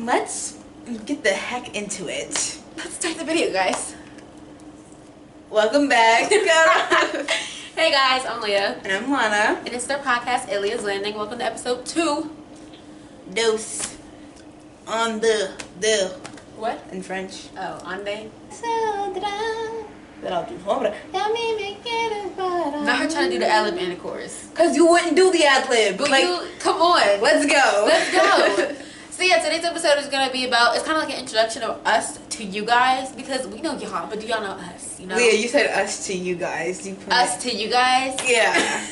Let's get the heck into it. Let's start the video, guys. Welcome back. Hey guys, I'm Leah. And I'm Lana. And it's their podcast, Elia's Landing. Welcome to episode 2. Dos. On the. What? In French. Oh, ande. That I'll do. Hold on. Not her trying to do the ad-lib and the chorus. Because you wouldn't do the ad-lib. But like, come on. Let's go. Let's go. So yeah, today's episode is going to be about, it's kind of like an introduction of us to you guys. Because we know y'all, but do y'all know us? You know? Leah, you said us to you guys. You put us to you guys? Yeah.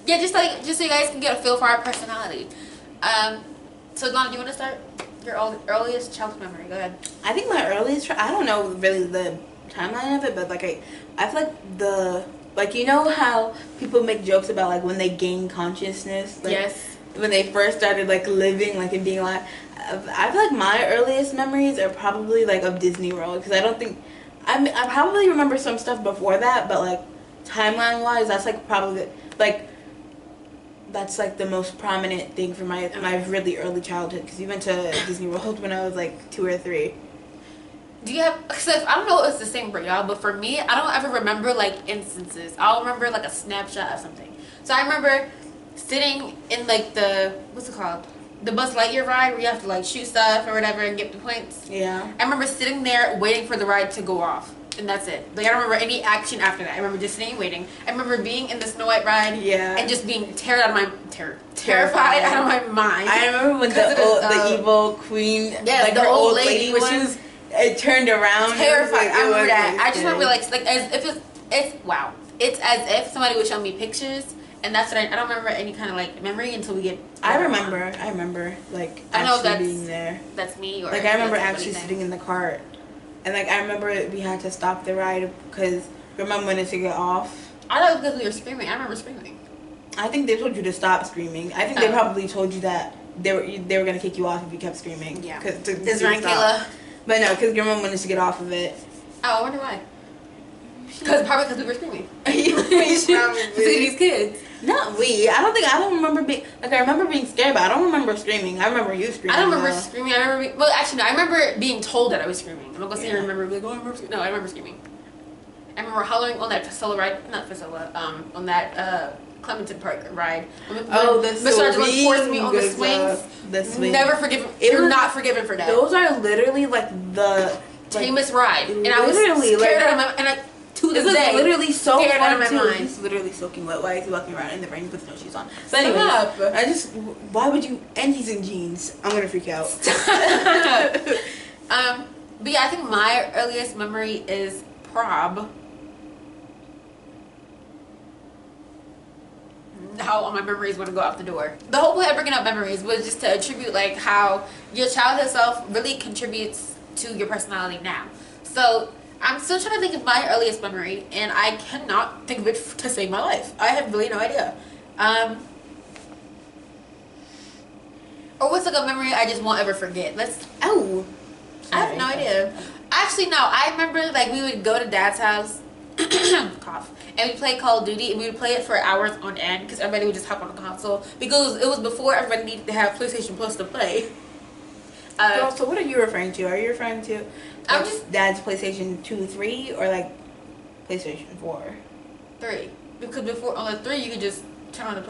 Yeah, just so you guys can get a feel for our personality. So Lana, do you want to start? Your earliest childhood memory. Go ahead. I think my earliest, I don't know really the timeline of it, but like I feel like you know how people make jokes about like when they gain consciousness, like, yes, when they first started like living, like, and being alive. I feel like my earliest memories are probably like of Disney World, because I don't think I probably remember some stuff before that, but like timeline wise, that's like probably like that's like the most prominent thing for my really early childhood, because we went to Disney World when I was like 2 or 3. Do you have, because I don't know if it's the same for y'all, but for me, I don't ever remember like instances. I'll remember like a snapshot of something. So I remember sitting in like what's it called? The Buzz Lightyear ride where you have to like shoot stuff or whatever and get the points. Yeah. I remember sitting there waiting for the ride to go off. And that's it. Like, I don't remember any action after that. I remember just sitting and waiting. I remember being in the Snow White ride. Yeah. And just being terrified out of my mind. I remember when the evil queen, yeah, like the her old lady when she was, it turned around. Terrified. I remember that. Really I just remember like as if it's wow. It's as if somebody would show me pictures, and that's what I don't remember any kind of like memory until we get. I remember like actually being there. That's me. Or like I remember actually sitting in the cart. And, like, I remember we had to stop the ride because your mom wanted to get off. I thought it was because we were screaming. I remember screaming. I think they told you to stop screaming. I think they probably told you that they were going to kick you off if you kept screaming. Yeah. This right, Kayla? But no, because your mom wanted to get off of it. Oh, I wonder why. Probably because we were screaming. See these kids. Not we. I don't remember being, like, I remember being scared, but I don't remember screaming. I remember you screaming. I don't remember screaming. Well, actually, no. I remember being told that I was screaming. I'm not going to say I remember, like, oh, I remember screaming. No, I remember screaming. I rember hollering on that Fasilla ride. Not Fasilla. On that, Clementon Park ride. The Mr. Archibald forced me on the swings. The swings. Never forgiven. You're not forgiven for that. Those are literally, like, the tamest ride. And I was scared out of my, and to this day, literally so scared out of my too. mind. He's literally soaking wet. Why is he walking around in the rain with no shoes on? But anyway, why would you? And he's in jeans. I'm gonna freak out. But yeah, I think my earliest memory is prob. How all my memories want to go out the door. The whole point of bringing up memories was just to attribute like how your childhood self really contributes to your personality now. So I'm still trying to think of my earliest memory, and I cannot think of it to save my life. I have really no idea. Or what's like a memory I just won't ever forget? Oh. I have no idea. Actually, no. I remember like we would go to Dad's house, cough, and we play Call of Duty, and we would play it for hours on end because everybody would just hop on the console because it was before everybody needed to have PlayStation Plus to play. So what are you referring to? Are you referring to like just Dad's PlayStation 2, 3, or like PlayStation 4? 3. Because before on the 3 you could just turn on the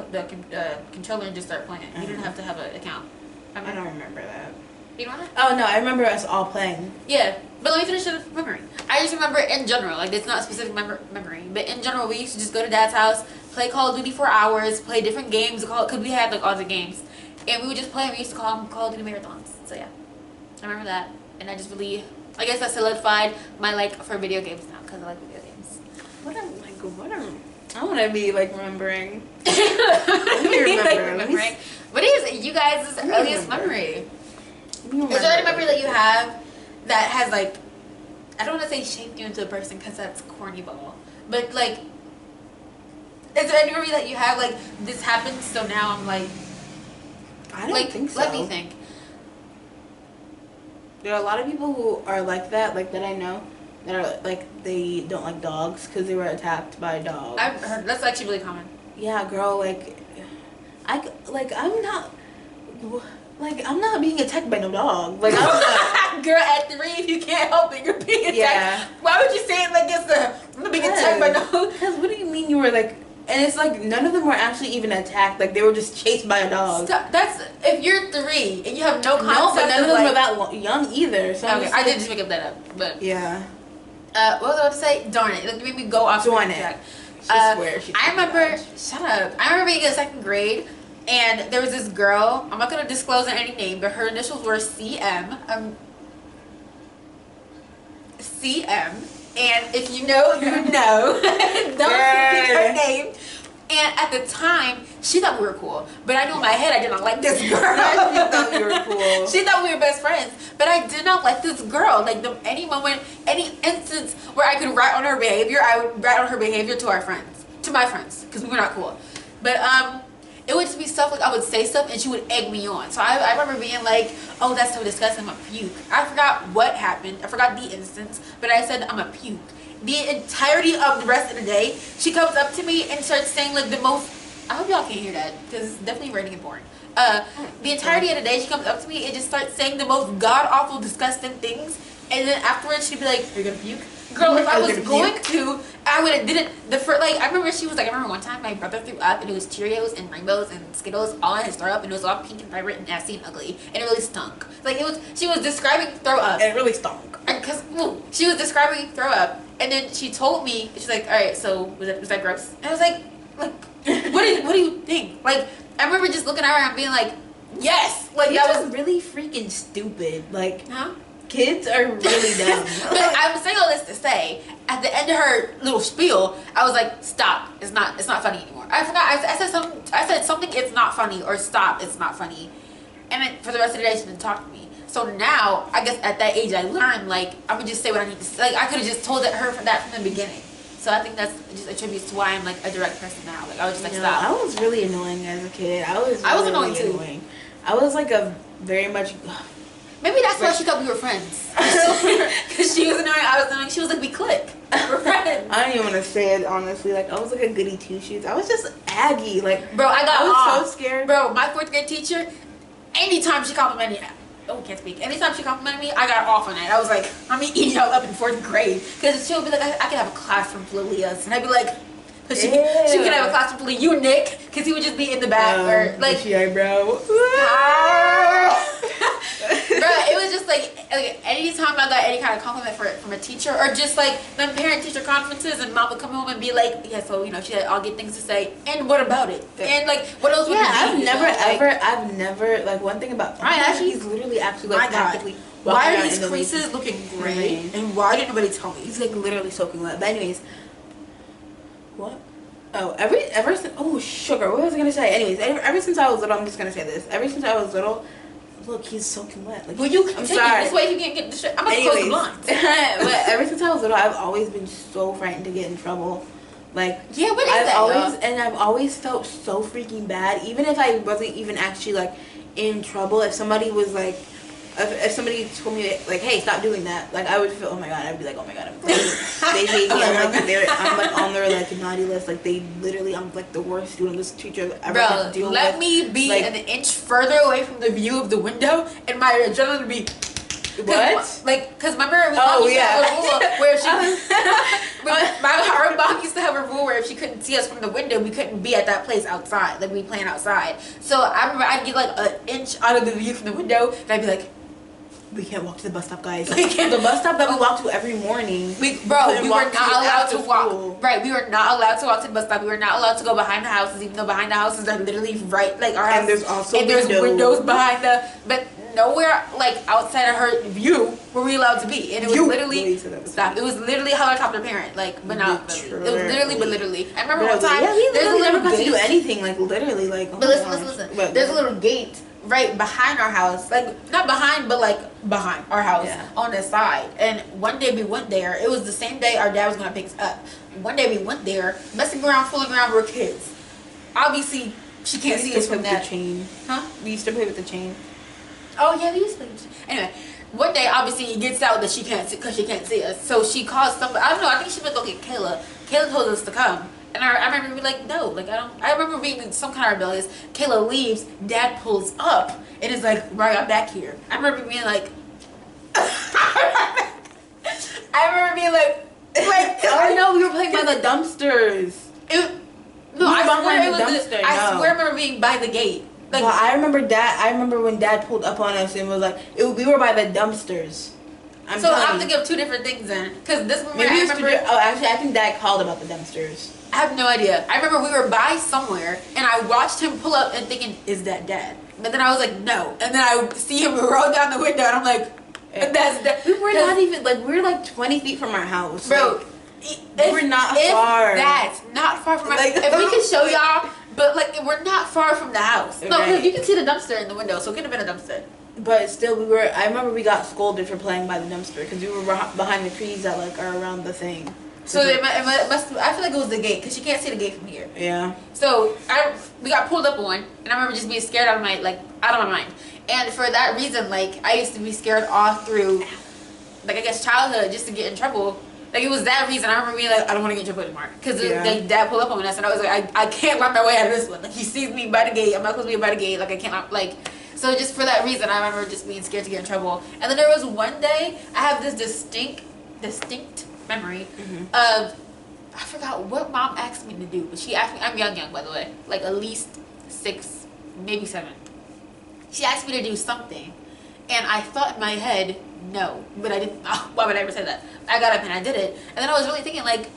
controller and just start playing. You didn't have to have an account. I don't remember that. You know what? Oh no, I remember us all playing. Yeah, but let me finish the memory. I just remember in general, like it's not a specific memory, but in general we used to just go to Dad's house, play Call of Duty for hours, play different games, because we had like all the games. And we would just play, and we used to call them Call of Duty marathons. So yeah, I remember that. And I just really, I guess that solidified my like for video games now, because I like video games. I want to be like remembering. Remembering. What is you guys' earliest memory? Is there any memory that you have that has like, I don't want to say shaped you into a person because that's corny ball, but like, is there any memory that you have like this happened so now I'm like, I don't think so. Let me think. There are a lot of people who are like that I know, that are like they don't like dogs because they were attacked by dogs. I've heard that's actually really common. Yeah, girl, like I'm not. Like, I'm not being attacked by no dog. Like, I'm not. Girl, at 3, if you can't help it, you're being attacked. Yeah. Why would you say it like it's I'm not being attacked by no? Because what do you mean you were like? And it's like none of them were actually even attacked. Like they were just chased by a dog. Stop. That's if you're 3 and you have no concept. No, but none of them like, were that young either. So okay, I did just make up that up, but yeah. What was I about to say? Darn it! It made me go off Darn the it. track. I remember. Shut up. I remember being in 2nd grade, and there was this girl. I'm not gonna disclose any name, but her initials were CM. CM. And if you know, you know. Don't repeat her name. And at the time, she thought we were cool. But I knew in my head I did not like this girl. She thought we were cool. She thought we were best friends. But I did not like this girl. Like, any moment, any instance where I could rat on her behavior, I would rat on her behavior to our friends. To my friends. Because we were not cool. But, it would just be stuff like I would say stuff and she would egg me on. So I remember being like, oh, that's so disgusting, I'm a puke. I forgot what happened. I forgot the instance. But I said, I'm a puke. The entirety of the rest of the day, she comes up to me and starts saying like the most, I hope y'all can't hear that because it's definitely rating and boring. The entirety of the day, she comes up to me and just starts saying the most god-awful, disgusting things. And then afterwards, she'd be like, are you gonna puke? Girl, if I was going to, I would have didn't. I remember she was like, I remember one time my brother threw up and it was Cheerios and Rainbows and Skittles all in his throw up and it was all pink and vibrant and nasty and ugly and it really stunk. Like she was describing throw up. And it really stunk. Because she was describing throw up and then she told me, she's like, all right, so was that gross? And I was like, what do you think? Like, I remember just looking at her and being like, yes, like That that was really freaking stupid. Like, huh? Kids are really dumb. But I was saying all this to say, at the end of her little spiel, I was like, stop, it's not funny anymore. I forgot, I said something, it's not funny, or stop, it's not funny. And then for the rest of the day, she didn't talk to me. So now, I guess at that age, I learned, like, I'm gonna just say what I need to say. Like, I could have just told her from the beginning. So I think that's just attributes to why I'm, like, a direct person now. Like, I was just like, stop. I was really annoying as a kid. I was annoying too. I was, like, a very much... Maybe that's why she thought we were friends. Because she was annoying, I was annoying. She was like, we click. We're friends. I don't even want to say it, honestly. Like, I was like a goody two-shoes. I was just aggy. Like, bro, I was so scared. Bro, my 4th grade teacher, anytime she complimented me, can't speak. Anytime she complimented me, I got off on that. I was like, I'm eating y'all up in 4th grade. Because she'll be like, I could have a classroom full of Leahs. And I'd be like, she could have a classroom full of you, Nick. Because he would just be in the back. Or, like, she eyebrow. Bro, it was just like anytime I got any kind of compliment from a teacher or just like them parent-teacher conferences and mom would come home and be like, yeah, so, you know, she had all good things to say. And what about it? And like, what else would I've never, like, one thing about he's literally actually like practically. Why are these creases looking gray? And why didn't nobody tell me? He's like literally soaking wet. But anyways, what? Oh, ever since, oh, sugar, what was I gonna say? Anyways, ever since I was little, I'm just gonna say this. Ever since I was little, look, he's soaking wet. Like, well, you I'm take sorry. it this way you can't get the shit. I'm gonna close the blinds. But ever since I was little, I've always been so frightened to get in trouble. Like, yeah, what is I've always felt so freaking bad, even if I wasn't even actually like in trouble. If somebody was like, if somebody told me like, hey, stop doing that, like, I would feel, oh my god, I'd be like, oh my god, I'm crazy. They hate me. I'm like on their like naughty list. Like, they literally, I'm like the worst student this teacher ever had to deal with. Let me be like, an inch further away from the view of the window, and my adrenaline would be. What? Like, cause remember we used to have a rule where if our mom used to have a rule where if she couldn't see us from the window, we couldn't be at that place outside. Like, we playing outside. So I remember I'd get like an inch out of the view from the window, and I'd be like, we can't walk to the bus stop, guys. The bus stop that we walk to every morning. We were not allowed to walk. Right, we were not allowed to walk to the bus stop. We were not allowed to go behind the houses, even though behind the houses are literally right, like our house. And there's also windows behind but nowhere like outside of her view were we allowed to be. And it was literally stop. It was literally helicopter parent, like, but not. It was literally. I remember one time. Yeah, we literally never got to do anything. Like, literally, like. But listen. There's a little gate right behind our house, like not behind, but like behind our house on the side. And one day we went there. It was the same day our dad was gonna pick us up. One day we went there, messing around, fooling around. We're kids. Obviously, she can't see us from that chain. Huh? We used to play with the chain. Oh yeah, we used to play with the chain. Anyway, one day obviously it gets out that she can't see because she can't see us. So she calls somebody. I don't know. I think she went to go get Kayla. Kayla told us to come. And I remember being like, no, like I remember being some kind of rebellious. Kayla leaves, Dad pulls up, and is like, right, I'm back here. I remember being like, I remember being like, I know we were playing by the dumpsters. No, I swear it was dumpster. I swear I remember being by the gate. Like, well, I remember when Dad pulled up on us and was like, we were by the dumpsters. I'm thinking of two different things then, because this one I remember. Actually, I think Dad called about the dumpsters. I have no idea. I remember we were by somewhere, and I watched him pull up and thinking, "Is that Dad?" But then I was like, "No," and then I see him roll down the window, and I'm like, "That's Dad." We were not even like we were like 20 feet from our house, bro. Like, we're not far. That's not far from our. Like, if we could show y'all, but like we're not far from the house. No, right. because you can see the dumpster in the window, so it could have been a dumpster. But still, I remember we got scolded for playing by the dumpster because we were behind the trees that like are around the thing. So it must. I feel like it was the gate because you can't see the gate from here. Yeah. So we got pulled up on, and I remember just being scared out of my mind. And for that reason, like I used to be scared all through, like I guess childhood, just to get in trouble. Like it was that reason. I remember being like, I don't want to get in trouble anymore because Dad pulled up on us, and I was like, I can't run my way out of this one. Like he sees me by the gate. I'm not supposed to be by the gate. Like I can't like. So just for that reason, I remember just being scared to get in trouble. And then there was one day I have this distinct memory of, I forgot what Mom asked me to do, but she asked me, I'm young by the way, like at least 6, maybe 7. She asked me to do something, and I thought in my head, no, but I didn't. Oh, why would I ever say that? I got up and I did it, and then I was really thinking like,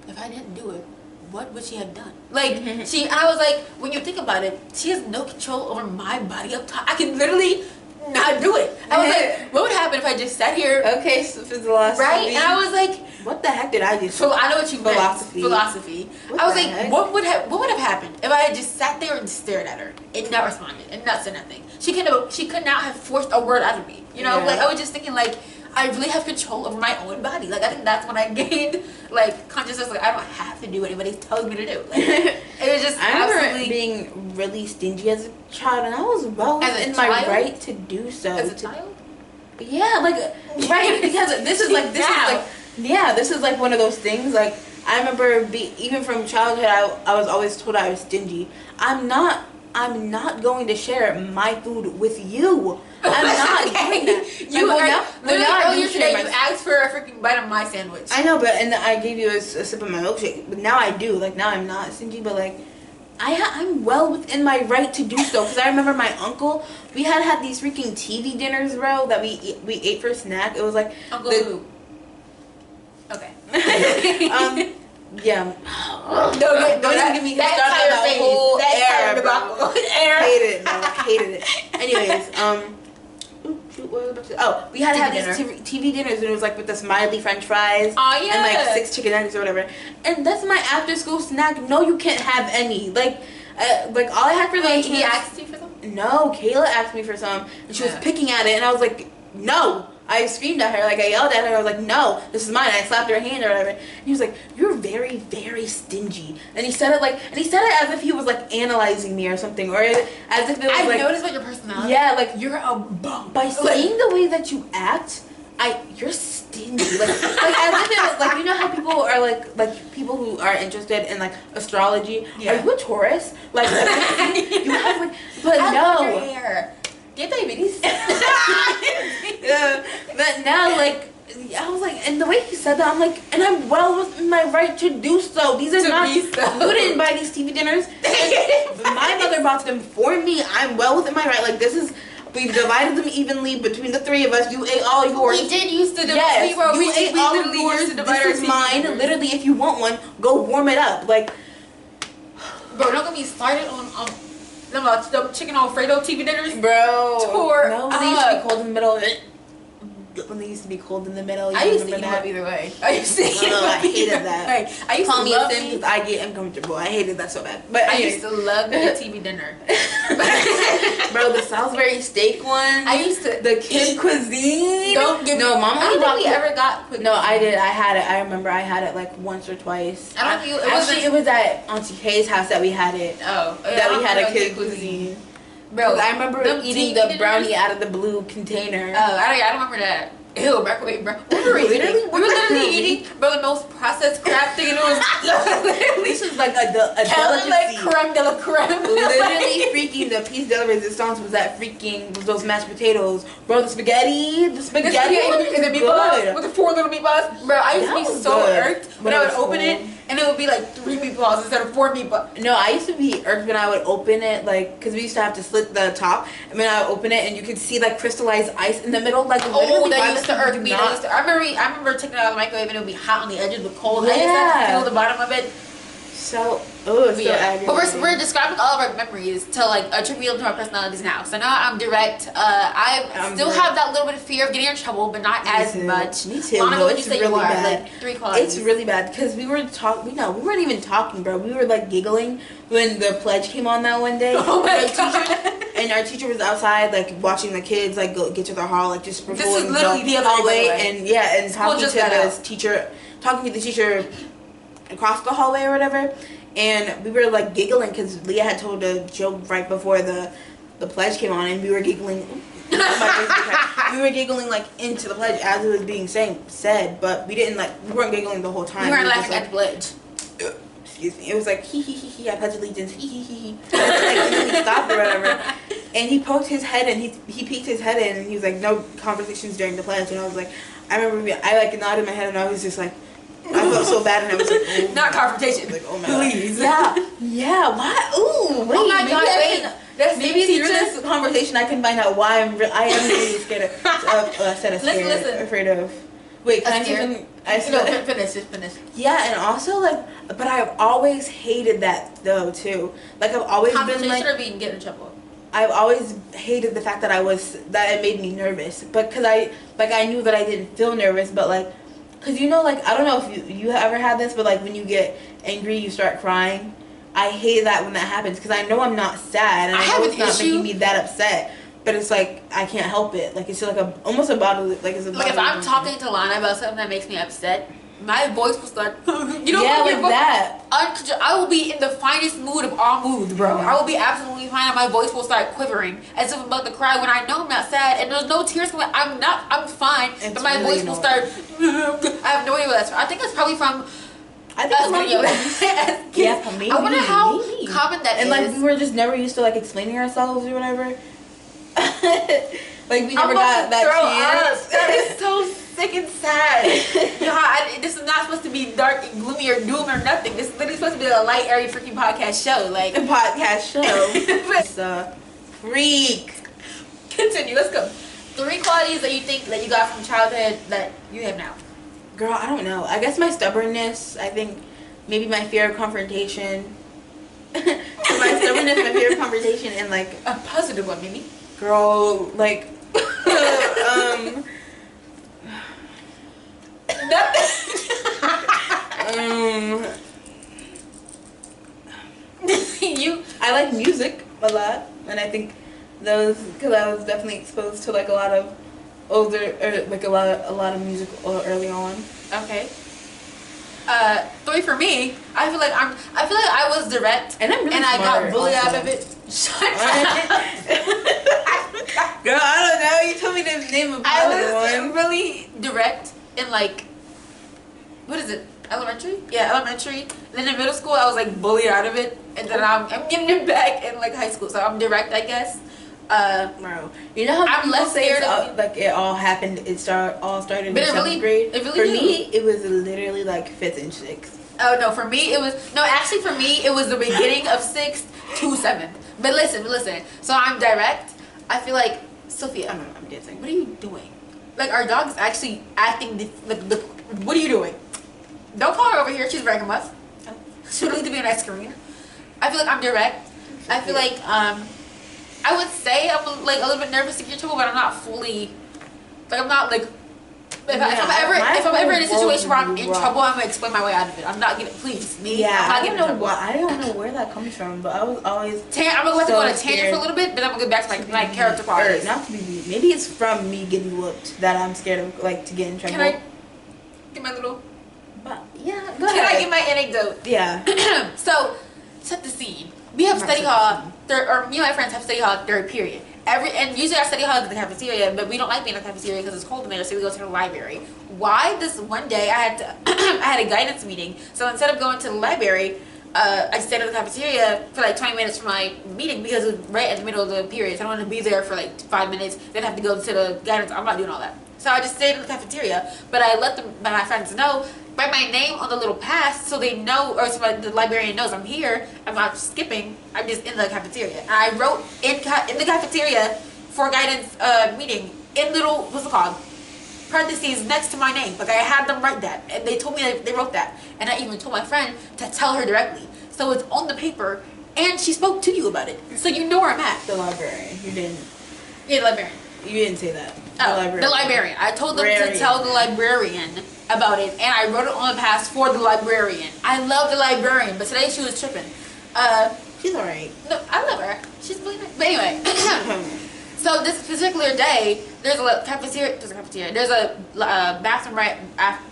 if I didn't do it, what would she have done? Like and I was like, when you think about it, she has no control over my body up top. I can literally not do it. I was like, what would happen if I just sat here? Okay, so philosophy. Right? And I was like, what the heck did I just? So I know what you meant. Philosophy. What I was the like, heck? what would have happened if I had just sat there and stared at her and not responded and not said nothing? She could not have forced a word out of me. You know, like I was just thinking like, I really have control over my own body. Like I think that's when I gained like consciousness. Like I don't have to do what anybody's telling me to do. Like, it was just. I remember being really stingy as a child, and I was well within my right to do so. As a child. Yeah, like right because this is like one of those things. Like I remember even from childhood, I was always told I was stingy. I'm not going to share my food with you. I'm not doing that. Earlier today you asked for a freaking bite of my sandwich. I know, and I gave you a sip of my milkshake. But now I do. Like now I'm not stingy, but like I'm well within my right to do so. Because I remember my uncle. We had these freaking TV dinners, bro, that we ate for a snack. It was like Uncle who? Okay. Yeah. Don't even give me that whole air, bro. Hated it. Anyways, what was I about to say? Oh, we had these TV dinners, and it was like with the smiley French fries. Oh yeah. And like 6 chicken nuggets or whatever. And that's my after school snack. No, you can't have any. Like all I had for lunch. He asked you for some? No, Kayla asked me for some, and she was picking at it, and I was like, no. I screamed at her, like I yelled at her. I was like, no, this is mine. I slapped her hand or whatever. And he was like, you're very, very stingy. And he said it as if he was like analyzing me or something, or as if it was I've noticed about your personality. Yeah, like you're a bum. By saying the way that you act, you're stingy. Like as if it was like, you know how people are like people who are interested in like astrology. Yeah. Are you a Taurus? Like you have like, but I no. love your hair. Get diabetes. Yeah, but now, like, I was like, and the way he said that, I'm like, and I'm well within my right to do so. These are not, you didn't buy these TV dinners. My mother bought them for me. I'm well within my right. Like, we divided them evenly between the 3 of us. You ate all yours. We did used to divide. Yes, you ate all of yours. This is mine. Literally, if you want one, go warm it up. Like, bro, don't get me started on them chicken Alfredo TV dinners. Bro. No, they used to be cold in the middle of it. When they used to be cold in the middle. I used to eat them up either way. I used to eat them up. I hated that. Right. I used Call to me love a sim because I get uncomfortable. I hated that so bad. But I used to love the TV dinner. Bro, the Salisbury steak one. I used to. The kid cuisine. Don't give me. No, Mom. I don't think we ever got. No, I did. I had it. I remember I had it like once or twice. I don't think it was at Auntie Kay's house that we had it. Oh. That we had a kid cuisine. Bro, I remember eating the brownie out of the blue container. Oh, I don't remember that. Ew, microwave, bro. We were literally eating, bro, the most processed crap thing. And it was literally This is like a delicacy. like creme de la creme. Literally freaking the piece de la resistance was those mashed potatoes. Bro, the spaghetti And the meatballs with the 4 little meatballs. Bro, I used to be so irked when I would open it and it would be like 3 meatballs instead of 4 meatballs. No, I used to be irked when I would open it, like, because we used to have to slit the top, and then I would open it and you could see like crystallized ice in the middle, like oh, that used to irk me. I remember taking it out of the microwave and it would be hot on the edges with cold. Yeah. I used to have to feel the bottom of it. So, aggravating. But we're describing all of our memories to like attribute them to our personalities now. So now I'm direct. I still have that little bit of fear of getting in trouble, but not as much. Me too. Lana, No, what would you it's say really you are? bad. Like 3 qualities. It's really bad because we were talking. No, we weren't even talking, bro. We were like giggling when the pledge came on that one day. Oh my God. And our teacher was outside, like watching the kids like go get to their hall, like just This is literally the other hallway, way. and and talking to the teacher across the hallway or whatever. And we were like giggling because Leah had told a joke right before the pledge came on, and we were giggling. We were giggling like into the pledge as it was being said, but we weren't giggling the whole time. We weren't laughing at the pledge. Excuse me. It was like he I pledge allegiance he. And then he stopped or whatever. And he poked his head and he peeked his head in and he was like, no conversations during the pledge. And I was like, I remember I like nodded my head and I was just like, I felt so bad and I was like, oh, not confrontation. Like, oh my please. God. Yeah. Why? Ooh. Wait. Oh my God. Wait. Maybe through this conversation I can find out why I am really scared of. Afraid of. Wait, can I even? Finish. Yeah, and also but I've always hated that though too. Like I've always been like, or being get in trouble. I've always hated the fact that it made me nervous, but because I knew that I didn't feel nervous, but like, cause like I don't know if you ever had this, but like when you get angry you start crying. I hate that when that happens because I know I'm not sad and I know it's not making me that upset. But it's like I can't help it. Like it's just like almost a bodily if I'm talking to Lana about something that makes me upset, my voice will start. That. I will be in the finest mood of all moods, bro. I will be absolutely fine, and my voice will start quivering as if I'm about to cry when I know I'm not sad and there's no tears coming. I'm fine, but my voice will start. I have no idea what that's from. I think it's probably from. I think maybe. I wonder how common that is. And like we were just never used to like explaining ourselves or whatever. Like we never got that chance. That is so sick and sad. This is not supposed to be dark and gloomy or doom or nothing. This is literally supposed to be a light, airy, freaking podcast show. Like a podcast show. It's a freak. Continue. Let's go. 3 qualities that you think that you got from childhood that you have now. Girl, I don't know. I guess my stubbornness. I think maybe my fear of confrontation. My stubbornness, my fear of confrontation, and like a positive one, maybe. Girl, like I like music a lot, and I think because I was definitely exposed to like a lot of older or like a lot of music early on. Okay. 3 for me. I feel like I was direct, and I'm really and I got bullied out of it. Shut up. Girl, I don't know. You told me the name of I was really direct in like, what is it? Elementary? Yeah, elementary. Then in middle school, I was like bullied out of it, and then I'm getting it back in like high school. So I'm direct, I guess. Bro, you know how I'm less scared of like it all happened. All started in 7th grade. It really for me, it was literally like 5th and 6th. Oh no, for me it was actually for me it was the beginning of 6th to 7th. But listen. So I'm direct. I feel like Sophia. I'm dancing. What are you doing? Like our dog's actually acting. What are you doing? Don't call her over here. She's ragging us. She don't need to be on that screen. I feel like I'm direct. I feel like I would say I'm like a little bit nervous to get in trouble, but I'm not fully. Like I'm not like. If I'm ever in a situation where I'm in trouble, I'm gonna explain my way out of it. I'm not getting. Please, me. Yeah, I'm not getting in trouble. I don't know where that comes from, but I was always. I'm gonna go on a tangent for a little bit, but I'm gonna go back to my character qualities. Not to be. Maybe it's from me getting whooped that I'm scared of, like to get in trouble. Can I get my little? Yeah. Go ahead. Can I get my anecdote? Yeah. So, set the scene. We have study hall. Me and my friends have study hall 3rd period. and usually our study hall is in the cafeteria, but we don't like being in the cafeteria because it's cold in there, so we go to the library. Why this one day I had to I had a guidance meeting, so instead of going to the library, I stayed in the cafeteria for like 20 minutes for my meeting because it was right at the middle of the period. So I don't want to be there for like 5 minutes, then have to go to the guidance. I'm not doing all that. So I just stayed in the cafeteria, but I let my friends know by my name on the little pass, so they know, or so the librarian knows I'm here. I'm not skipping. I'm just in the cafeteria. And I wrote in the cafeteria for guidance meeting in little, what's it called, parentheses next to my name. Like I had them write that, and they told me that they wrote that, and I even told my friend to tell her directly. So it's on the paper, and she spoke to you about it, so you know where I'm at. The librarian. You didn't. Yeah, the librarian. You didn't say that. The librarian. I told them to tell the librarian about it, and I wrote it on the pass for the librarian. I love the librarian, but today she was tripping. She's alright. No, I love her. She's really nice. But anyway, so this particular day, there's a cafeteria. There's a bathroom right after.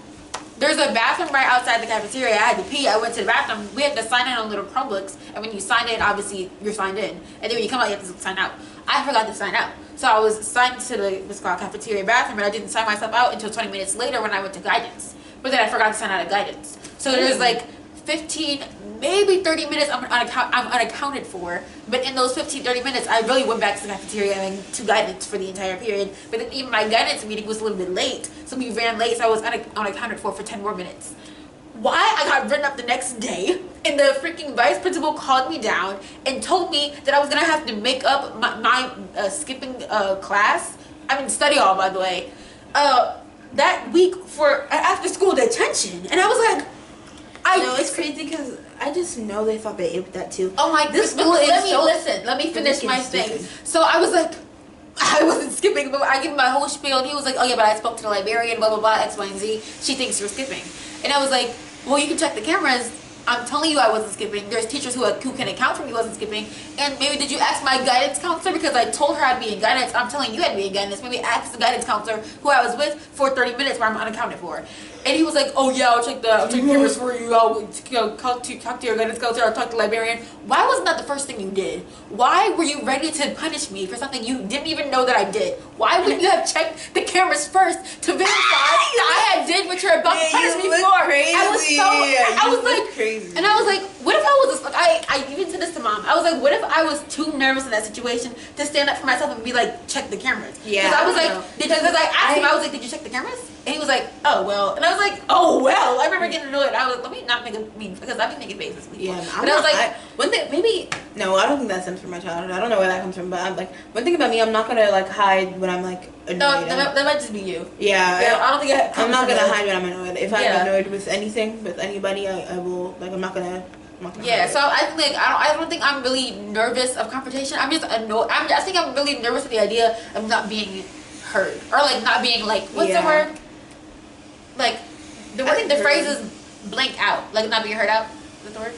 There's a bathroom right outside the cafeteria. I had to pee. I went to the bathroom. We had to sign in on little Chromebooks, and when you sign in, obviously you're signed in, and then when you come out, you have to sign out. I forgot to sign out, so I was signed to the what's called cafeteria bathroom, and I didn't sign myself out until 20 minutes later when I went to guidance. But then I forgot to sign out of guidance. So there's like 15, maybe 30 minutes I'm unaccounted for. But in those 15, 30 minutes, I really went back to the cafeteria and to guidance for the entire period. But then even my guidance meeting was a little bit late, so we ran late, so I was unaccounted for 10 more minutes. Why I got written up the next day, and the freaking vice principal called me down and told me that I was gonna have to make up my skipping class. I mean study hall, by the way. That week for after school detention, and I was like, it's crazy because I just know they thought they aped that too. Oh my, this school is let me finish my thing. So I was like, I wasn't skipping, but I gave him my whole spiel, and he was like, oh yeah, but I spoke to the librarian, blah blah blah, X, Y, and Z. She thinks you're skipping, and I was like, well, you can check the cameras. I'm telling you I wasn't skipping. There's teachers who can account for me wasn't skipping. And maybe did you ask my guidance counselor, because I told her I'd be in guidance. I'm telling you I'd be in guidance. Maybe ask the guidance counselor who I was with for 30 minutes where I'm unaccounted for. And he was like, oh yeah, I'll check the cameras for you. I'll talk to your guidance counselor. I'll talk to the librarian. Why wasn't that the first thing you did? Why were you ready to punish me for something you didn't even know that I did? Why wouldn't you have checked the cameras first to verify that I did what you're about to punish me for? Crazy. I was like, crazy. And I was like, what if I was like, I even said this to mom. I was like, what if I was too nervous in that situation to stand up for myself and be like, check the cameras? Yeah. Because I was like, because I asked him, I was like, did you check the cameras? And he was like, oh well. And I was like, oh well. I remember getting annoyed. I was like, let me not make a mean, because I've been making faces before. Yeah. But I was like, one thing, maybe no, I don't think that stems from my childhood. I don't know where that comes from, but I'm like, one thing about me, I'm not gonna like hide when I'm like annoyed. No, that might just be you. Yeah. I don't think I'm not gonna hide when I'm annoyed. If I'm annoyed with anything, with anybody, I will like. I'm not gonna. Yeah, so I think like I don't think I'm really nervous of confrontation. I'm just annoyed. I think I'm really nervous at the idea of not being heard, or like not being like, what's the word? Like the word, the phrase is blank out, like not being heard out. Is that the word?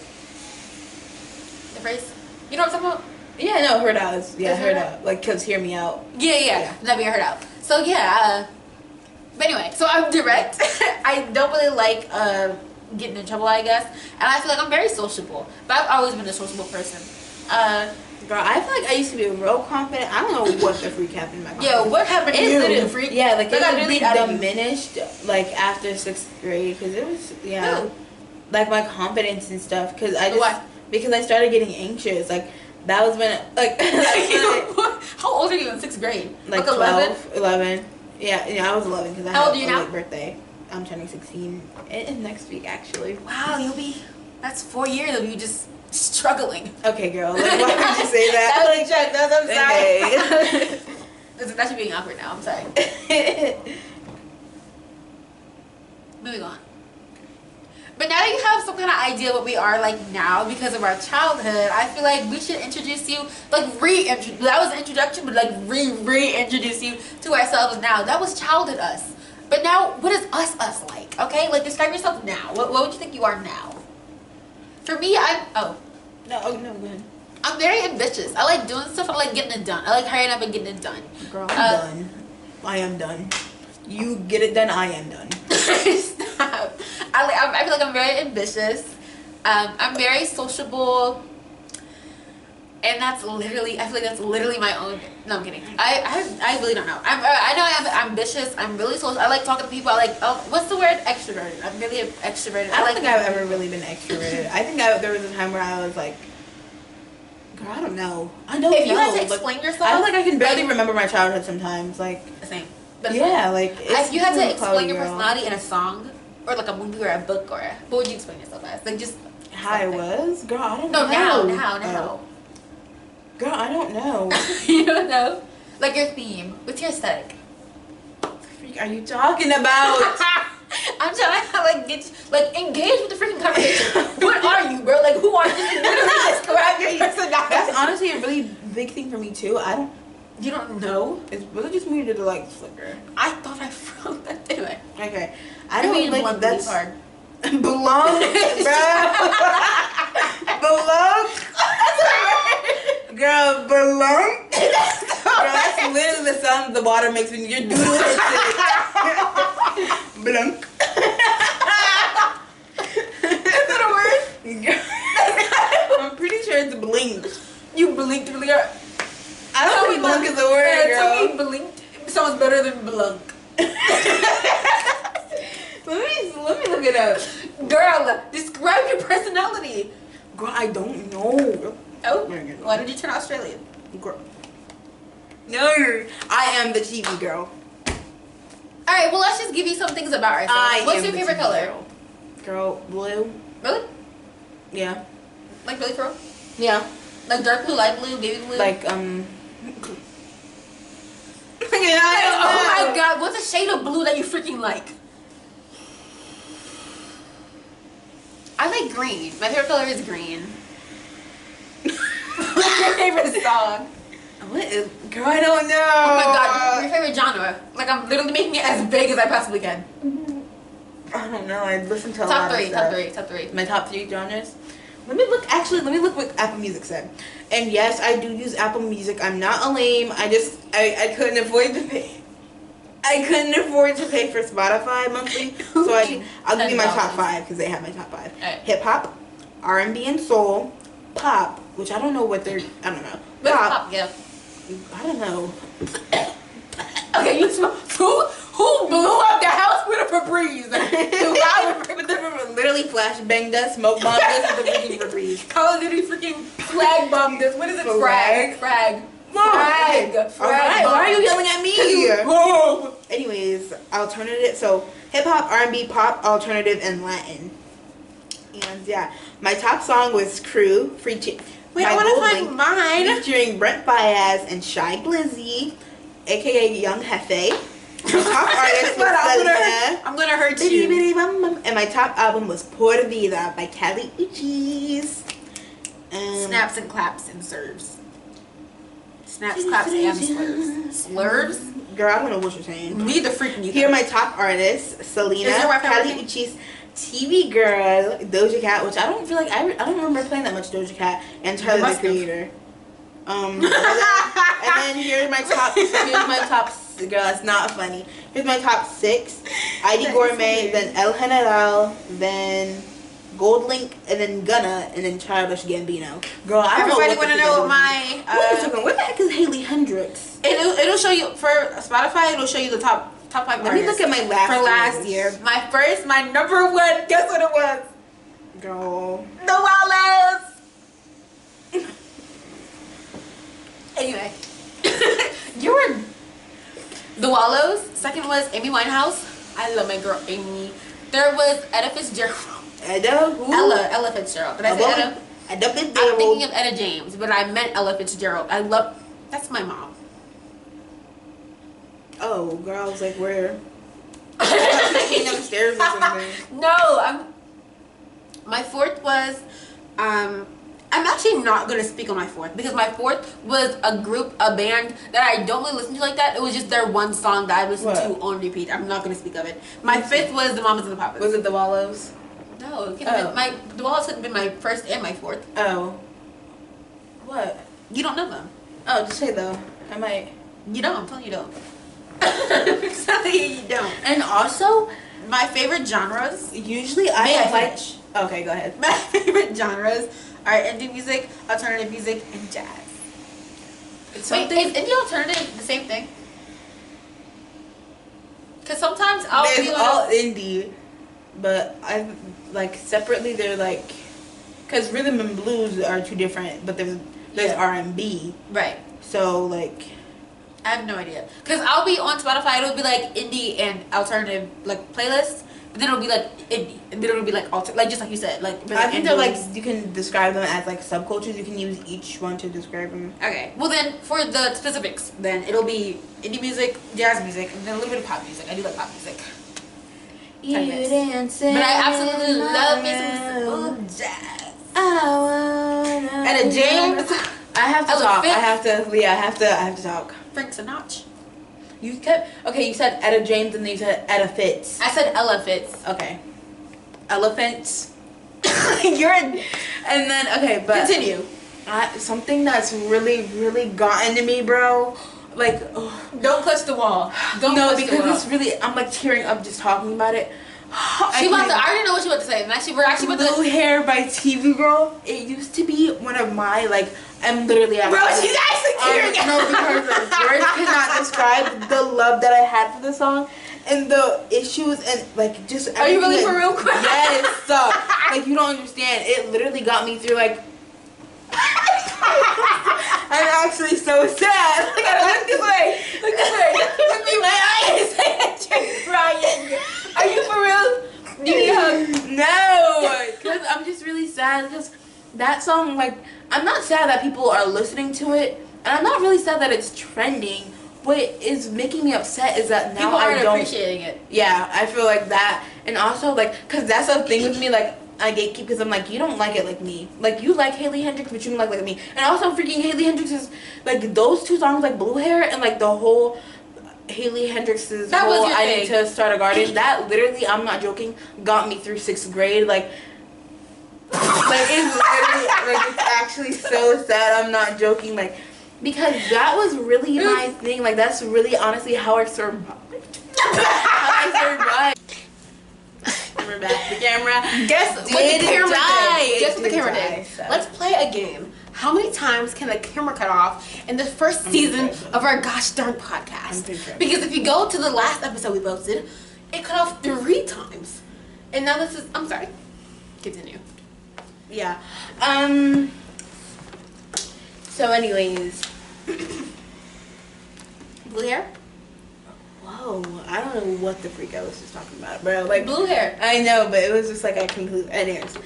The phrase? You know what I'm talking about? Yeah, no, heard out is heard out. Like, cause hear me out. Yeah, not being heard out. So yeah. But anyway, so I'm direct. I don't really like getting in trouble, I guess, and I feel like I'm very sociable, but I've always been a sociable person. Girl, I feel like I used to be real confident. I don't know what the freak happened in my confidence. Yeah, what happened to you? Literally freak. Yeah, like it really diminished like after 6th grade, because it was like my confidence and stuff. Because because I started getting anxious. Like that was when like how old are you in 6th grade? Like 12, 11. Yeah, I was 11 because I had a late birthday. I'm turning 16 next week, actually. Wow, that's 4 years of you just struggling. Okay, girl. Like, why did you say that? That was a joke. I'm sorry. Okay. That's you being awkward now. I'm sorry. Moving on. But now that you have some kind of idea what we are like now because of our childhood, I feel like we should introduce you, like that was an introduction, but like reintroduce you to ourselves now. That was childhood us. But now, what is us like? Okay, like describe yourself now. What would you think you are now? For me, no, go ahead. I'm very ambitious. I like doing stuff. I like getting it done. I like hurrying up and getting it done. Girl, I'm done. I am done. You get it done, I am done. Stop. I feel like I'm very ambitious. I'm very sociable. And that's literally, I feel like that's literally my own. No, I'm kidding. I really don't know. I know I'm ambitious. I'm really social. I like talking to people. I like, what's the word? Extroverted. I'm really extroverted. I don't think I've ever really been extroverted. I think there was a time where I was like, girl, I don't know. I don't know. If you had to explain yourself, I feel like I can barely remember my childhood sometimes. Like, same. Yeah, like if you had to explain your personality in a song or like a movie or a book what would you explain yourself as? Like just how I was, girl. I don't know. No, now. Girl, I don't know. You don't know? Like your theme. What's your aesthetic? What the freak are you talking about? I'm trying to engage with the freaking conversation. What are you, bro? Like who are you? Literally describe your personality. That's honestly a really big thing for me too. You don't know? It's really just me to do like flicker. I thought I froze that anyway. Okay. I don't like that's hard. Belong, bro. Belong. Girl, belong. Girl, that's literally the sound the water makes when you're doodling it. Blunk. Is that a word? I'm pretty sure it's blinked. You blinked earlier. I don't think blunk is a word, girl. Tell me blinked sounds better than blunk. Let me look it up. Girl, describe your personality. Girl, I don't know. Oh, why did you turn Australian? Girl. No, I am the TV girl. Alright, well let's just give you some things about ourselves. What's your favorite color? Girl, blue. Really? Yeah. Like really, bro? Yeah. Like dark blue, light blue, baby blue? Like, oh my god, what's a shade of blue that you freaking like? I like green. My favorite color is green. What's your favorite song? What is... Girl, I don't know. Oh my god, your favorite genre? Like I'm literally making it as big as I possibly can. I don't know. I listen to a lot of stuff. Top three. My top 3 genres? Let me look what Apple Music said. And yes, I do use Apple Music. I'm not a lame. I couldn't afford to pay. I couldn't afford to pay for Spotify monthly. So I'll give you my top 5 because they have my top 5. Right. Hip hop, R&B and soul, pop, which I don't know what they're, I don't know. What's pop? Yeah. I don't know. Okay, you smell. Who blew up the house with a Febreze? Literally flashbanged us, smoke bombed us with a freaking Febreze. Call of Duty freaking flag bombed us. What is it? Frag. Frag. Why are you yelling at me? Anyways, alternative. So hip hop, R&B, pop, alternative, and Latin. And yeah, my top song was "Crew." Wait, I want to find mine. Featuring Brent Baez and Shy Glizzy, aka Young Hefe. My top artist was Selena. I'm gonna hurt you. And my top album was Por Vida by Kali Uchis. Snaps and claps and serves. Snaps, claps, and slurs. Slurs? Girl, I don't know what you're saying. Me the freaking you. Here are my top artists: Selena, Kali Uchis, TV Girl, Doja Cat, which I don't feel like I don't remember playing that much Doja Cat, and Tyler the Creator. And then here's my top. Girl, it's not funny. Here's my top 6: ID Gourmet, then El General, then Gold Link, and then Gunna, and then Childish Gambino. Girl, I don't Everybody know want to know what my what the heck is Haley Hendrix? It'll show you for Spotify. It'll show you the top 5 artists. Let me look at my last year. My number 1. Guess what it was? Girl, The Wallace. Anyway, you were The Wallows. Second was Amy Winehouse. I love my girl Amy. Third was Etta Fitzgerald. Ella Fitzgerald. Did I say Etta? Etta Fitzgerald. I'm thinking of Etta James, but I meant Ella Fitzgerald. That's my mom. Oh, girl, I was like, where? I was upstairs or something. No, my 4th was I'm actually not going to speak on my 4th because my 4th was a band that I don't really listen to like that. It was just their one song that I listened to on repeat. I'm not going to speak of it. My 5th was the Mamas and the Papas. Was it the Wallows? No, it couldn't have been, the Wallows couldn't have been my 1st and my 4th. Oh. What? You don't know them. Oh, just say though. I might. You don't. I'm telling you don't. I'm telling you don't. And also, my favorite genres. Usually I like. Okay, go ahead. My favorite genres are indie music, alternative music, and jazz. Wait, is indie alternative the same thing? Because sometimes there's all indie, but I like separately. They're like, because rhythm and blues are two different, but there's R&B. Right. So like, I have no idea. Because I'll be on Spotify, it'll be like indie and alternative like playlists. But then it'll be like indie, and then it'll be like like just like you said, like I think they're like you can describe them as like subcultures. You can use each one to describe them. Okay. Well then, for the specifics, then it'll be indie music, jazz music, and then a little bit of pop music. I do like pop music. You dancing, but I absolutely love me some jazz. At a James, I have to talk. I have to talk. Frank Sinatra. You said Etta James and then you said Etta Fitz. I said Ella Fitz. Okay. Elephants. And then, okay, but. Continue. Something that's really gotten to me, bro. Like, don't clutch the wall. Because it's really, I'm like tearing up just talking about it. I already know what she about to say. We're actually about to. Blue Hair by TV Girl. It used to be one of my, like, I'm literally at bro, she's actually tearing up. No, because words cannot describe the love that I had for the song and the issues and like just everything. Are you really for real? Yes. Like you don't understand. It literally got me through like. I'm actually so sad. Like, look this way. Look this way. Look me in my eyes. I'm crying. Are you for real? Do you need a hug? No. Because I'm just really sad because that song, like, I'm not sad that people are listening to it, and I'm not really sad that it's trending. What is making me upset is that now people aren't I don't appreciating it. Yeah, I feel like that, and also like, cause that's the thing with me. Like, I gatekeep because I'm like, you don't like it like me. Like, you like Hailey Hendrix, but you don't like me. And also, freaking Hailey Hendrix is like those two songs, like Blue Hair and like the whole Hailey Hendrix's that whole was your I thing. Need to Start a Garden. That literally, I'm not joking, got me through 6th grade. Like it's literally, like, it's actually so sad. I'm not joking. Like, because that was really my thing. Like, that's really honestly how I survived. We're back. The camera. Guess what the camera did. Guess what the camera die, did. so. Let's play a game. How many times can the camera cut off in the first season of our gosh darn podcast? Because if you go to the last episode we posted, it cut off 3 times. And now this is, I'm sorry. Continue. Yeah. So anyways. Blue Hair? Whoa. I don't know what the freak I was just talking about, bro. Like, Blue Hair. I know, but it was just like I completely. Anyways.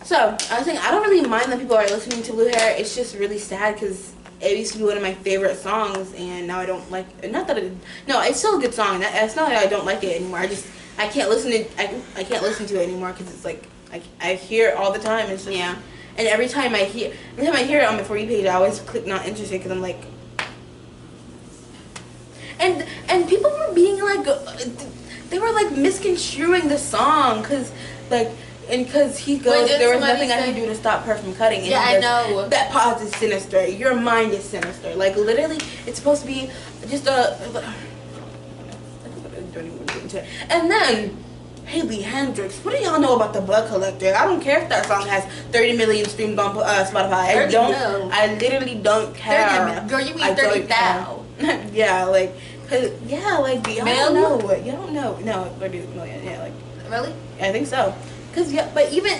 So, I was saying, I don't really mind that people are listening to Blue Hair. It's just really sad because it used to be one of my favorite songs, and now I don't like it. Not that it... No, it's still a good song. It's not that I don't like it anymore. I can't listen to I can't listen to it anymore because it's like... I hear it all the time. It's just, yeah. And every time I hear it on my For You page, I always click not interested because I'm like... And people were being like... They were like misconstruing the song because like... And because he goes, there was nothing I could do to stop her from cutting. And yeah, I know. That pause is sinister. Your mind is sinister. Like, literally, it's supposed to be just a... Don't even get into it. And then, Hailey Hendrix. What do y'all know about The Bug Collector? I don't care if that song has 30 million streams on Spotify. I literally don't care. Girl, you mean 30,000. Yeah, like... Yeah, like, y'all don't know. You don't know. No, 30 million. Yeah, like... Really? I think so. Cause yeah, but even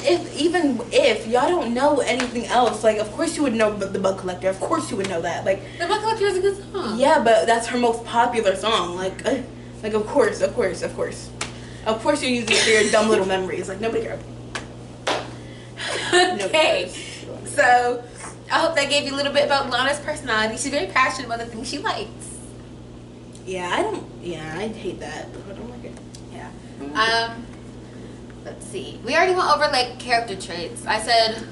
if y'all don't know anything else, like of course you would know The Bug Collector. Of course you would know that. Like The Bug Collector is a good song. Yeah, but that's her most popular song. Like of course you're using it for your dumb little memories. Like nobody cares. Okay, so I hope that gave you a little bit about Lana's personality. She's very passionate about the things she likes. Yeah, I hate that. I don't like it. Yeah. Let's see. We already went over like character traits. I said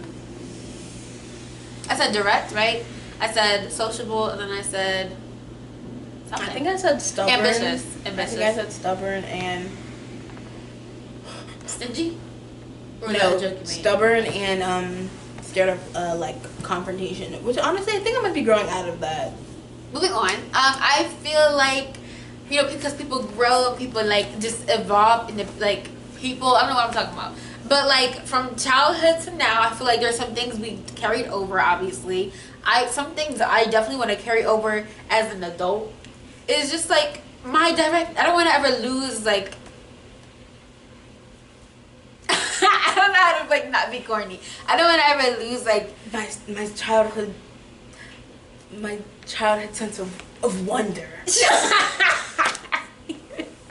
direct, right? I said sociable, and then I said something. I think I said stubborn. Ambitious. I think I said stubborn and stingy. Or no, stubborn and scared of like confrontation. Which honestly, I think I might be growing out of that. Moving on. I feel like because people grow, people like just evolve in the like. People, I don't know what I'm talking about, But like from childhood to now, I feel like there's some things we carried over. Obviously, some things I definitely want to carry over as an adult. Is just like my direct. I don't want to ever lose like. I don't know how to like not be corny. I don't want to ever lose like my childhood sense of wonder.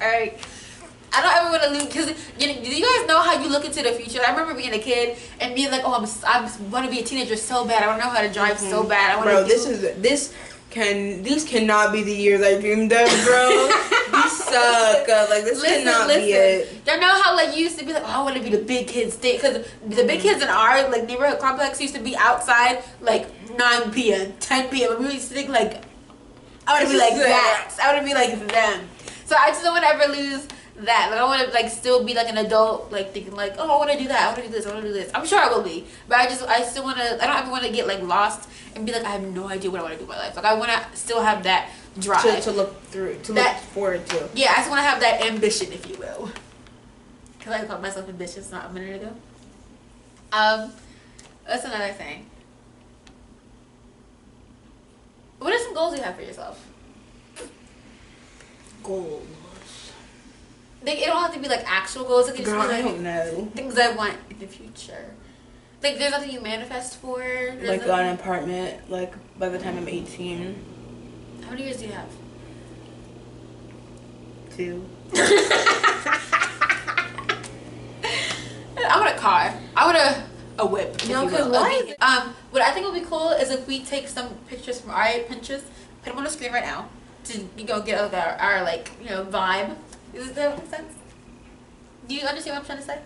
Alright. I don't ever want to lose, because do you guys know how you look into the future? I remember being a kid and being like, oh, I want to be a teenager so bad. I want to know how to drive so bad. I want bro, these cannot be the years I dreamed of, bro. These suck. Like this cannot be it. Y'all know how like you used to be like, oh, I want to be the big kids thing, because the big kids in our like neighborhood complex used to be outside like 9 p.m., 10 p.m. and we used to think like, I want to be like that. I want to be like them. So I just don't want to ever lose that. Like I want to like still be like an adult, like thinking like, oh, I want to do that. I want to do this. I want to do this. I'm sure I will be, but I still want to. I don't ever want to get like lost and be like, I have no idea what I want to do with my life. Like I want to still have that drive to look forward to. Yeah, I just want to have that ambition, if you will. Because I called myself ambitious not a minute ago. That's another thing. What are some goals you have for yourself? Goals. Like, it don't have to be like actual goals. It can just Girl, be like I don't know. things I want in the future. Like, there's nothing you manifest for. Like an apartment. Like by the time I'm 18. How many years do you have? 2. I want a car. I want a whip. No, because why? What I think would be cool is if we take some pictures from our Pinterest, put them on the screen right now, to get like our like vibe. Does that make sense? Do you understand what I'm trying to say?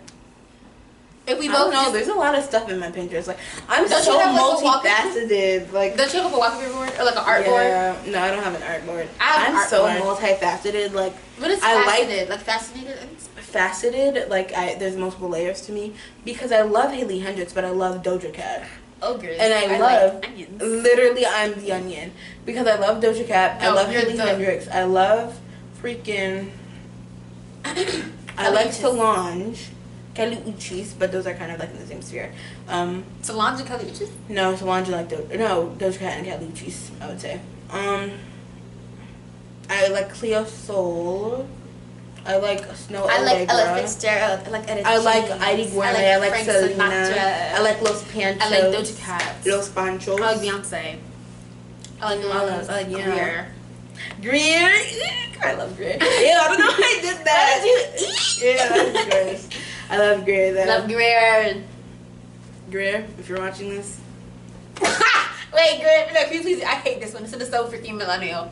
If we both know, there's a lot of stuff in my Pinterest. Like I'm Don't so you have, like, a multifaceted. Like don't you have a wallpaper board or like an art board? No, I don't have an art board. I'm so multifaceted. Like what is faceted? Like fascinated? Faceted. Like there's multiple layers to me because I love Hailey Hendricks, but I love Doja Cat. Ogres. And I love like onions. Literally, I'm the onion because I love Doja Cat. I love Hailey Hendricks. I love freaking. I like Solange, Kelly Uchis, but those are kind of like in the same sphere. Solange and Kelly Uchis? No, Solange and Doja Cat and Kelly Uchis, I would say. I like Cleo Soul. I like Snow Allegra. I like Ella Fitzgerald. I like Edith I like James. Heidi Guerme. I like Frank Selena. Sinatra. I like Los Panchos. I like Doja Cat. Los Panchos. I like Beyonce. I like Lala. I like Greer. Greer? I love Greer. Yeah, I don't know why I did that. Yeah, that's gross. I love Greer though. Love Greer. Greer, if you're watching this. Wait, Greer, no, can you please? I hate this one. This is so freaking millennial.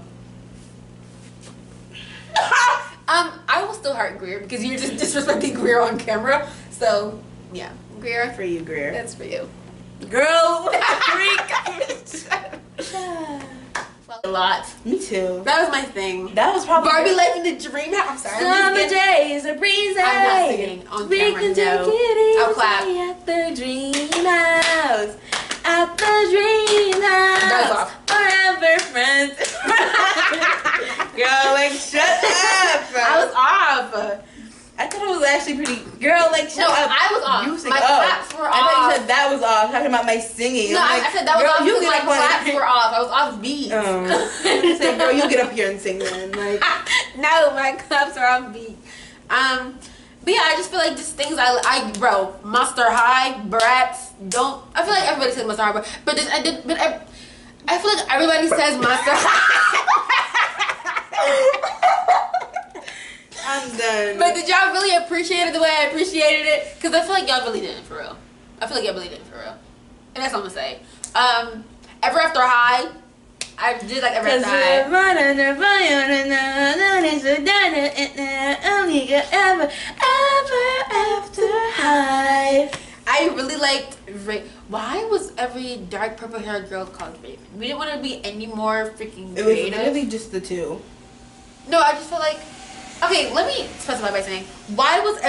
I will still heart Greer because you're just disrespecting Greer on camera. So, yeah. Greer. For you, Greer. That's for you. Girl, freak. A lot. Me too. That was my thing. That was probably Barbie life in the dream house. I'm sorry. Summer days are breezy. I'm not singing on We camera. can No. take it easy I'll clap. at the dream house. At the dream house. That was off. Forever friends. Girl, like shut up. I was off. I thought it was actually pretty. Girl, like shut up. I was off. You sing My up. claps were I thought off. you said that was off. Talking about my singing. No, I'm like, I said that was girl, off you because get my up on claps were off. I was off beat. I said, girl, you get up here and sing then. Like, No, my claps are off beat. But yeah, I just feel like just things bro, Monster High, Bratz, don't. I feel like everybody says Monster High, but I feel like everybody says Monster High. I'm done. But did y'all really appreciate it the way I appreciated it? Because I feel like y'all really didn't for real. I feel like y'all really didn't for real. And that's all I'm gonna say. Ever After High. I did like Ever After High. I really liked why was every dark purple haired girl called Raven? We didn't want to be any more freaking creative. It was literally just the two. No, I just feel like, okay, let me specify by saying, why was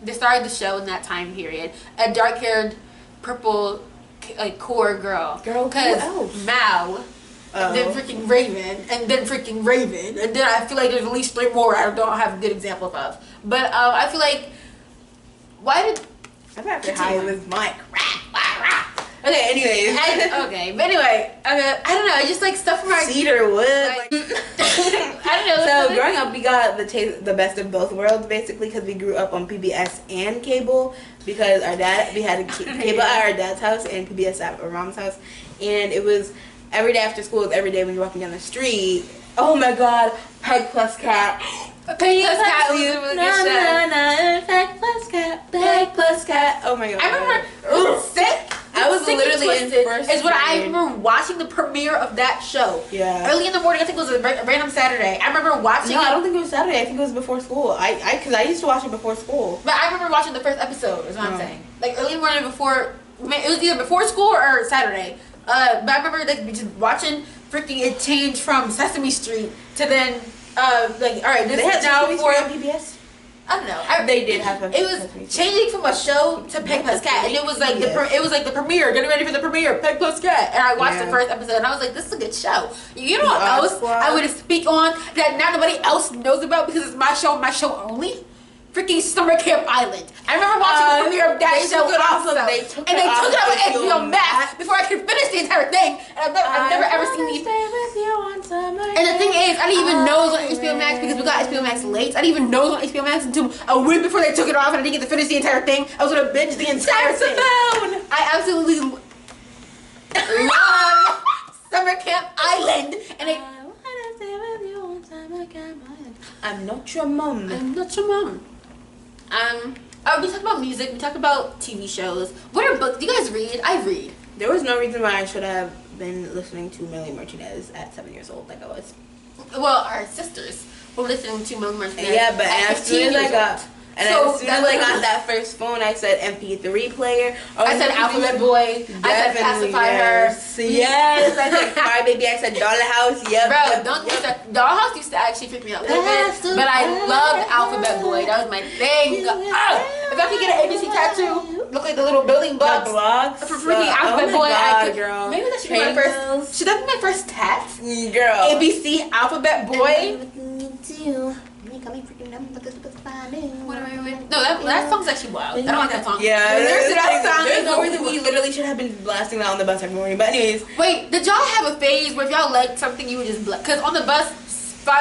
the star of the show in that time period a dark haired purple like core girl? Girl, who because else? Mal and then freaking Raven, and then freaking Raven, and then I feel like there's at least 3 more I don't have good examples of. But I feel like, why did... I'm after high with Mike. Okay, anyways. Okay, but anyway, I don't know, I just like stuff from our... Cedarwood. I don't know. So growing up, we got the best of both worlds, basically, because we grew up on PBS and cable, because we had cable at our dad's house and PBS at our mom's house, and it was every day after school, every day when you're walking down the street. Oh my God, Peg plus Cat. Peg plus Cat was a really good show. Peg plus Cat, Peg plus Cat. Oh my God. I remember sick. I was literally in first is what I grade. remember watching the premiere of that show. Yeah. Early in the morning, I think it was a random Saturday. I remember watching. No, I don't think it was Saturday. I think it was before school. Because I used to watch it before school. But I remember watching the first episode. Is what I'm saying. Like early in the morning before. It was either before school or Saturday. But I remember like just watching freaking it change from Sesame Street to then like all right, this is now for PBS. I don't know. They did have it was changing from a show to Peg Plus Cat, and it was like the premiere, getting ready for the premiere, Peg Plus Cat, and I watched the first episode, and I was like, this is a good show. You know what else I would speak on that not nobody else knows about because it's my show only? Freaking Summer Camp Island. I remember watching the premiere of that show also. They took it off of HBO Max before I could finish the entire thing. And I've never ever seen these. And the thing is, I didn't even know it was on HBO Max because we got HBO Max late. I didn't even know it was on HBO Max until a week before they took it off and I didn't get to finish the entire thing. I was gonna binge the entire thing. I absolutely love Summer Camp Island. And I'm not your mom. I'm not your mom. We talked about music, we talked about TV shows. What are books? Do you guys read? I read. There was no reason why I should have been listening to Millie Martinez at 7 years old like I was. Well, our sisters were listening to Millie Martinez. Yeah, but at as soon as I got... And so as soon as I got that first phone, I said MP3 player. I said Alphabet Boy. I said Pacify Her. Yes, I said Cry Baby. I said Dollhouse. Yep. Bro, don't do that. Dollhouse used to actually freak me out a little bit, but I loved Alphabet Boy. That was my thing. If I could get an ABC tattoo, look like the little building blocks. The blocks. For freaking Alphabet Boy, I could. Girl. Maybe that should be my first. Should that be my first tat? Girl. ABC Alphabet Boy. No, that song's actually wild. I don't like that song. Yeah, there's no reason we literally should have been blasting that on the bus every morning. But anyways, wait, did y'all have a phase where if y'all liked something, you would just because on the bus we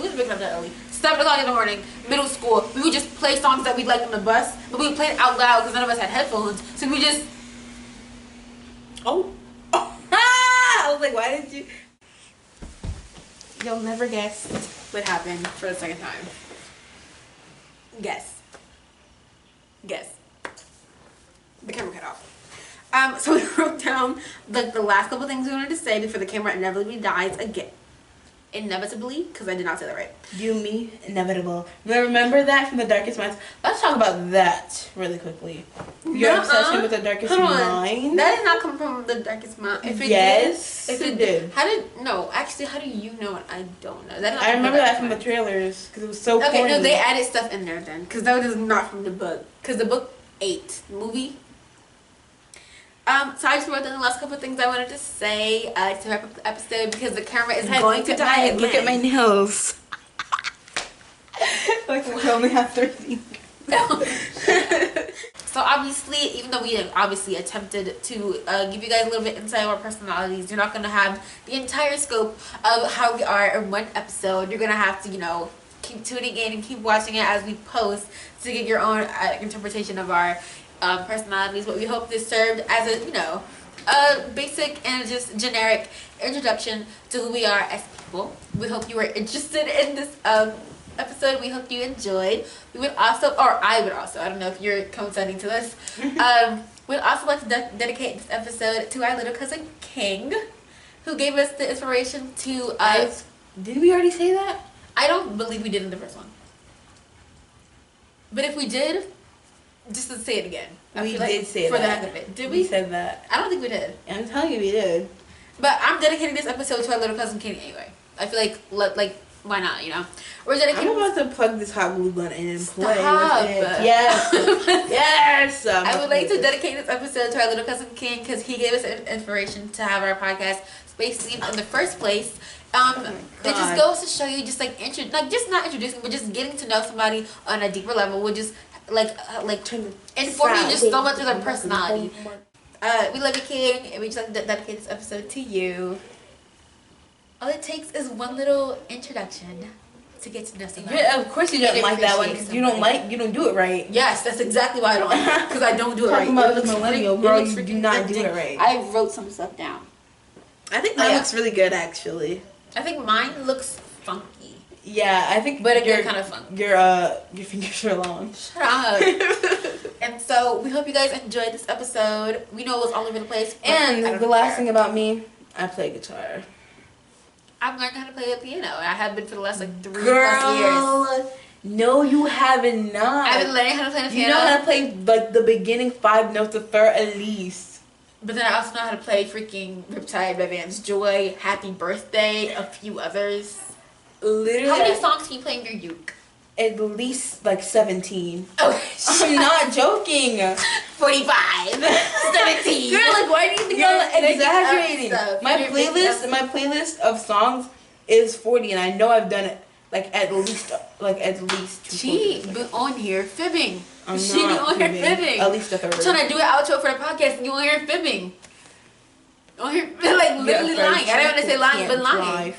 was waking up that early, 7 o'clock in the morning, middle school, we would just play songs that we liked on the bus, but we would play it out loud because none of us had headphones, so we just I was like, why did you? You'll never guess what happened for the second time. Guess. The camera cut off. So we wrote down the last couple things we wanted to say before the camera inevitably dies again. Inevitably, because I did not say that right. You, me, inevitable. Remember that from The Darkest Minds? Let's talk about that really quickly. Your obsession with The Darkest Mind. That did not come from The Darkest Mind. If it did. How do you know it? I don't know. I remember that from the trailers because it was so corny. No, they added stuff in there then because that was not from the book. Because the book 8 movie. So I just wrote down the last couple of things I wanted to say to wrap up the episode because the camera is going to die again. Look at my nails. Like we only have 3 fingers. So obviously, even though we obviously attempted to give you guys a little bit insight of our personalities, you're not going to have the entire scope of how we are in one episode. You're going to have to, keep tuning in and keep watching it as we post to get your own interpretation of our personalities. But we hope this served as a basic and just generic introduction to who we are as people. We hope you were interested in this episode. We hope you enjoyed. We would also, or I would also, I don't know if you're coinciding to this, we'd also like to dedicate this episode to our little cousin King, who gave us the inspiration to Did we already say that? I don't believe we did in the first one, but if we did, just to say it again. We did say that. For the heck of it. Did we? We said that. I don't think we did. I'm telling you we did. But I'm dedicating this episode to our little cousin King anyway. I feel like why not, you know? We're I'm dedicating. about to plug this hot glue gun in and play Stop. with it. Yes. Yes. I would like to dedicate this episode to our little cousin King because he gave us inspiration to have our podcast Space Themed in the first place. It just goes to show you, just like just not introducing, but just getting to know somebody on a deeper level would just like inform you just so much of their personality. We love you, King, and we just like to dedicate this episode to you. All it takes is one little introduction to get to know somebody. Yeah, of course you don't like that one because you don't do it right. Yes, that's exactly why I don't like it, because I don't do it right. Talking about this millennial girl, you do not do it right. I wrote some stuff down. I think mine looks really good, actually. I think mine looks funky. Yeah, I think, but again, kind of funky. Your fingers are long. Shut up. And so we hope you guys enjoyed this episode. We know it was all over the place. And the last thing about me, I play guitar. I've learned how to play the piano. I have been for the last 3+ Girl, years. No, you haven't not. I've been learning how to play the piano. You know how to play like the beginning 5 notes of third at least. But then I also know how to play freaking Riptide by Vance Joy, Happy Birthday, a few others. Literally. How many songs can you play in your uke? At least like 17. Oh, I'm not joking. 45. 17. Girl, like why do you think I'm exaggerating? My playlist of songs is 40, and I know I've done it like at least 2. She be on here fibbing. I'm she be on here fibbing. At least a third. I'm trying to do an outro for the podcast, and you on here fibbing. On here, like literally lying. I don't want to say lying, but lying.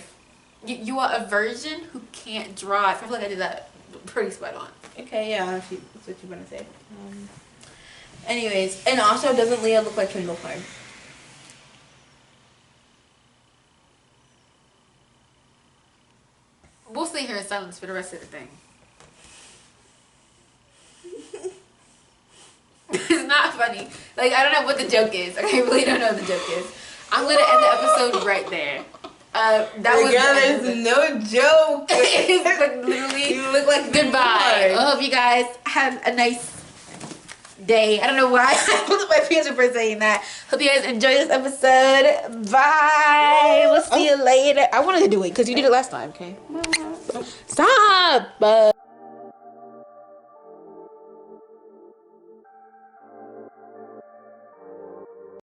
You are a virgin who can't drive. I feel like I did that pretty spot on. Okay, yeah, that's what you're gonna say. Anyways, and also, doesn't Leah look like Kendall Clark? We'll stay here in silence for the rest of the thing. It's not funny. Like, I don't know what the joke is. I really don't know what the joke is. I'm gonna end the episode right there. That was no joke. It's like literally. You look like goodbye. I hope you guys had a nice day. I don't know why I pulled up my pants for saying that. Hope you guys enjoyed this episode. Bye. We'll see you later. I wanted to do it because you did it last time. Okay. Stop.